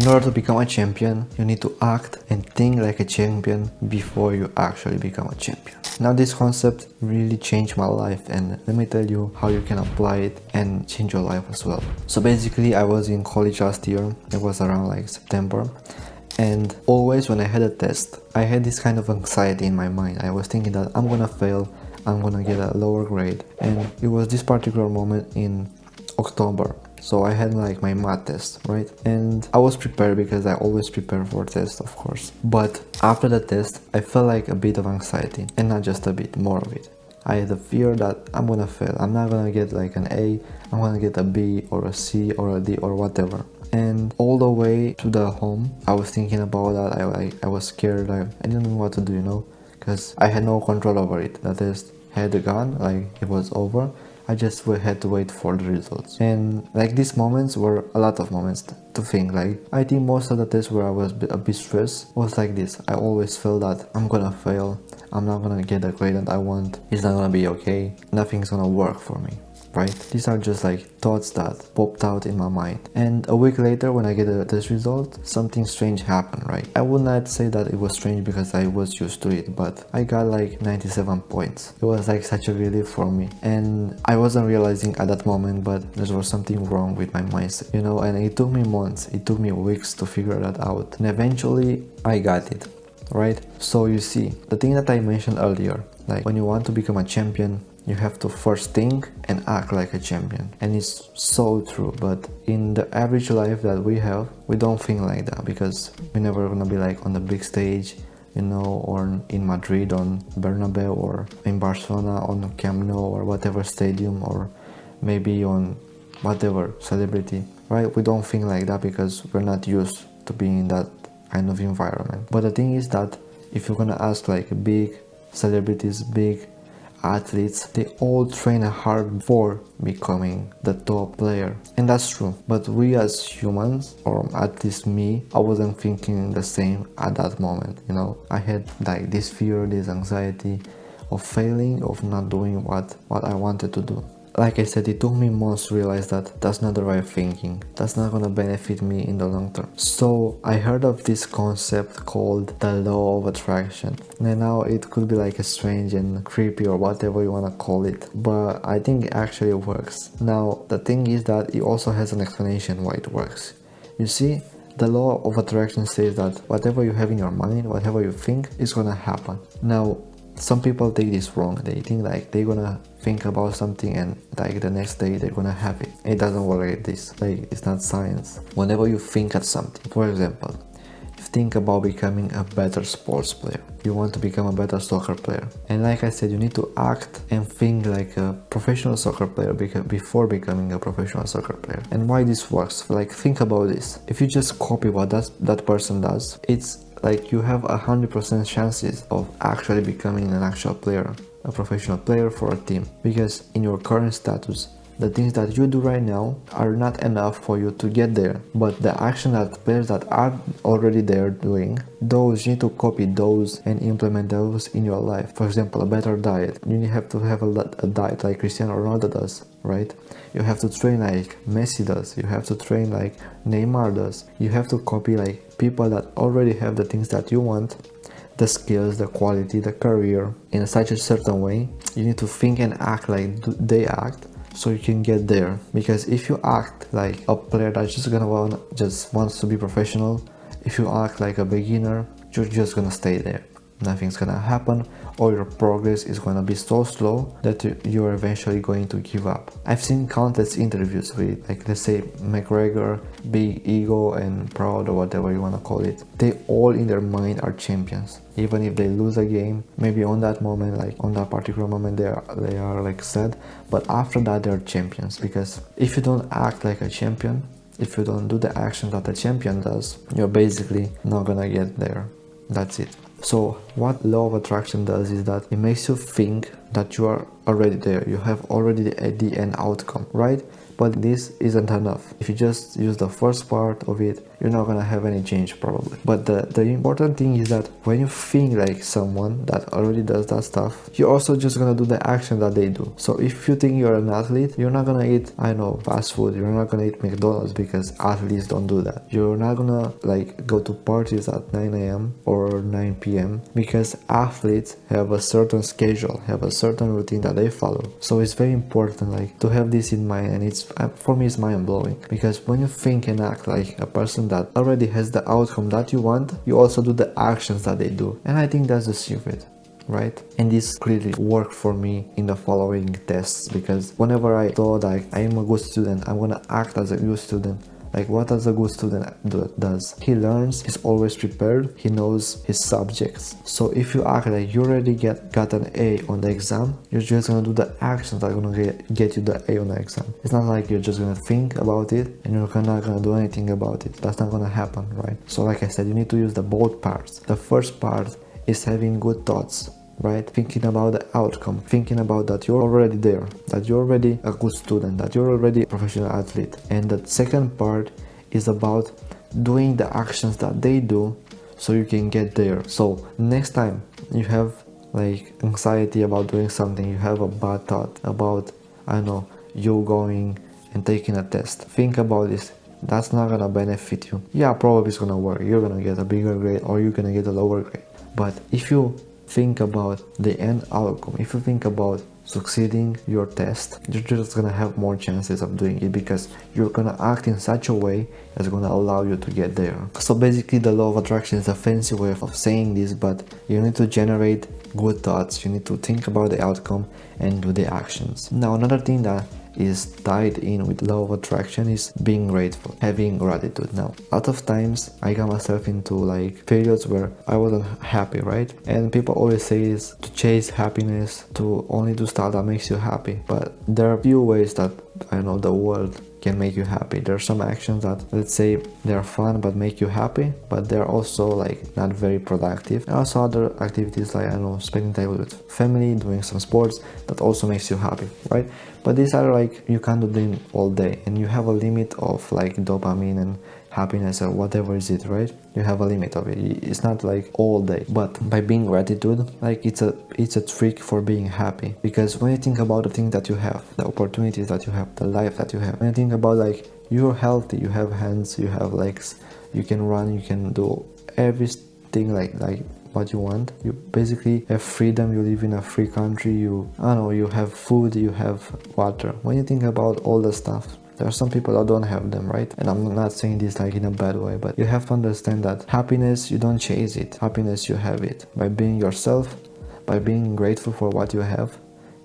In order to become a champion, you need to act and think like a champion before you actually become a champion. Now this concept really changed my life, and let me tell you how you can apply it and change your life as well. So basically I was in college last year, it was around like September, and always when I had a test, I had this kind of anxiety in my mind. I was thinking that I'm gonna fail, I'm gonna get a lower grade, and it was this particular moment in October. So I had like my math test, right? And I was prepared because I always prepare for tests, of course. But after the test, I felt like a bit of anxiety, and not just a bit, more of it. I had a fear that I'm gonna fail. I'm not gonna get like an A, I'm gonna get a B or a C or a D or whatever. And all the way to the home, I was thinking about that. I was scared. I didn't know what to do, you know, because I had no control over it. The test had gone, like it was over. I just had to wait for the results. And like these moments were a lot of moments to think. Like I think most of the tests where I was a bit stressed was like this. I always felt that I'm gonna fail, I'm not gonna get the grade that I want, it's not gonna be okay, nothing's gonna work for me, right? These are just like thoughts that popped out in my mind. And a week later, when I get the test result, something strange happened, right? I would not say that it was strange because I was used to it, but I got like 97 points. It was like such a relief for me, and I wasn't realizing at that moment, but there was something wrong with my mindset, you know. And it took me months, it took me weeks to figure that out, and eventually I got it, right? So you see, the thing that I mentioned earlier, like when you want to become a champion, you have to first think and act like a champion. And it's so true, but in the average life that we have, we don't think like that, because we're never gonna be like on the big stage, you know, or in Madrid on Bernabeu, or in Barcelona on Camp Nou, or whatever stadium, or maybe on whatever celebrity, right? We don't think like that because we're not used to being in that kind of environment. But the thing is that if you're gonna ask like big celebrities, big athletes, they all train hard for becoming the top player, and that's true. But we as humans, or at least me, I wasn't thinking the same at that moment, you know. I had like this fear, this anxiety of failing, of not doing what I wanted to do. Like I said, it took me months to realize that that's not the right thinking. That's not gonna benefit me in the long term. So I heard of this concept called the law of attraction. And now it could be like a strange and creepy or whatever you wanna call it, but I think it actually works. Now the thing is that it also has an explanation why it works. You see, the law of attraction says that whatever you have in your mind, whatever you think, is gonna happen. Now, some people take this wrong. They think like they're gonna think about something and like the next day they're gonna have it. It doesn't work like this. Like, it's not science. Whenever you think at something, for example, you think about becoming a better sports player, you want to become a better soccer player, and like I said, you need to act and think like a professional soccer player before becoming a professional soccer player. And why this works, like, think about this. If you just copy what that person does, it's like you have 100% chances of actually becoming an actual player, a professional player for a team, because in your current status, the things that you do right now are not enough for you to get there, but the action that players that are already there doing, those you need to copy those and implement those in your life. For example, a better diet. You have to have a diet like Cristiano Ronaldo does, right? You have to train like Messi does. You have to train like Neymar does. You have to copy like people that already have the things that you want, the skills, the quality, the career, in such a certain way. You need to think and act like they act, so you can get there. Because if you act like a player that's just wants to be professional, if you act like a beginner, you're just gonna stay there. Nothing's gonna happen, or your progress is gonna be so slow that you're eventually going to give up. I've seen countless interviews with, like, let's say McGregor, big ego and proud, or whatever you wanna call it. They all in their mind are champions. Even if they lose a game, maybe on that moment, like on that particular moment, they are like sad, but after that they're champions. Because if you don't act like a champion, if you don't do the action that a champion does, you're basically not gonna get there. That's it. So what law of attraction does is that it makes you think that you are already there, you have already the end outcome, right? But this isn't enough. If you just use the first part of it, you're not gonna have any change probably. But the important thing is that when you think like someone that already does that stuff, you're also just gonna do the action that they do. So if you think you're an athlete, you're not gonna eat, I know, fast food, you're not gonna eat McDonald's because athletes don't do that. You're not gonna like go to parties at 9 a.m. or 9 p.m. because athletes have a certain schedule, have a certain routine that they follow. So it's very important like to have this in mind, and it's for me it's mind-blowing, because when you think and act like a person that already has the outcome that you want, you also do the actions that they do. And I think that's the secret, right? And this clearly worked for me in the following tests, because whenever I thought like I am a good student, I'm gonna act as a good student. Like what does a good student does? He learns, he's always prepared, he knows his subjects. So if you act like you already got an A on the exam, you're just gonna do the actions that are gonna get you the A on the exam. It's not like you're just gonna think about it and you're not gonna do anything about it. That's not gonna happen, right? So like I said, you need to use the both parts. The first part is having good thoughts, right? Thinking about the outcome, thinking about that you're already there, that you're already a good student, that you're already a professional athlete. And the second part is about doing the actions that they do so you can get there. So next time you have like anxiety about doing something, you have a bad thought about, I don't know, you going and taking a test, think about this. That's not gonna benefit you. Yeah, probably it's gonna work, you're gonna get a bigger grade or you're gonna get a lower grade. But if you think about the end outcome, if you think about succeeding your test, you're just gonna have more chances of doing it, because you're gonna act in such a way that's gonna allow you to get there. So basically the law of attraction is a fancy way of saying this, but you need to generate good thoughts, you need to think about the outcome and do the actions. Now another thing that is tied in with law of attraction is being grateful, having gratitude. Now a lot of times I got myself into like periods where I wasn't happy, right? And people always say is to chase happiness, to only do stuff that makes you happy. But there are few ways that I know the world can make you happy. There are some actions that, let's say, they're fun but make you happy, but they're also like not very productive. And also other activities like, I don't know, spending time with family, doing some sports, that also makes you happy, right? But these are like, you can't do them all day, and you have a limit of like dopamine and happiness or whatever is it, right? You have a limit of it. It's not like all day. But by being gratitude, like it's a trick for being happy, because when you think about the things that you have, the opportunities that you have, the life that you have, when you think about like you're healthy, you have hands, you have legs, you can run, you can do everything like what you want. You basically have freedom, you live in a free country, you, I don't know, you have food, you have water. When you think about all the stuff, there are some people that don't have them, right? And I'm not saying this like in a bad way, but you have to understand that happiness, you don't chase it. Happiness, you have it by being yourself, by being grateful for what you have,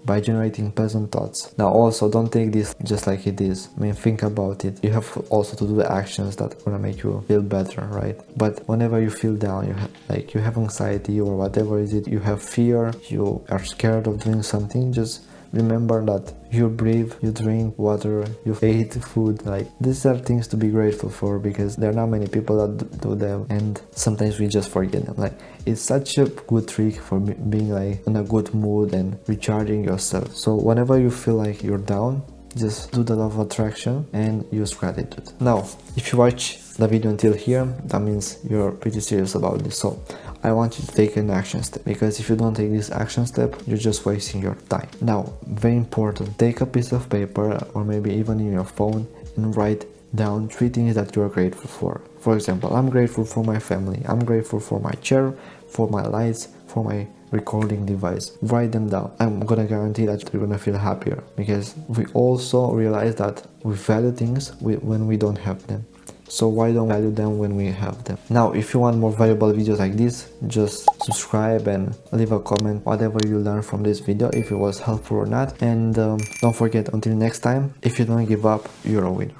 by generating pleasant thoughts. Now also, don't take this just like it is. I mean, think about it. You have also to do the actions that are gonna make you feel better, right? But whenever you feel down, you have anxiety or whatever is it, you have fear, you are scared of doing something, just remember that you breathe, you drink water, you ate food. Like, these are things to be grateful for, because there are not many people that do them, and sometimes we just forget them. Like, it's such a good trick for being like in a good mood and recharging yourself. So whenever you feel like you're down, just do the law of attraction and use gratitude. Now, if you watch the video until here, that means you're pretty serious about this. So I want you to take an action step, because if you don't take this action step, you're just wasting your time. Now, very important, take a piece of paper or maybe even in your phone and write down 3 things that you're grateful for. For example, I'm grateful for my family, I'm grateful for my chair, for my lights, for my recording device. Write them down. I'm gonna guarantee that you're gonna feel happier, because we also realize that we value things when we don't have them. So why don't value them when we have them? Now, if you want more valuable videos like this, just subscribe and leave a comment whatever you learned from this video, if it was helpful or not. And don't forget, until next time, if you don't give up, you're a winner.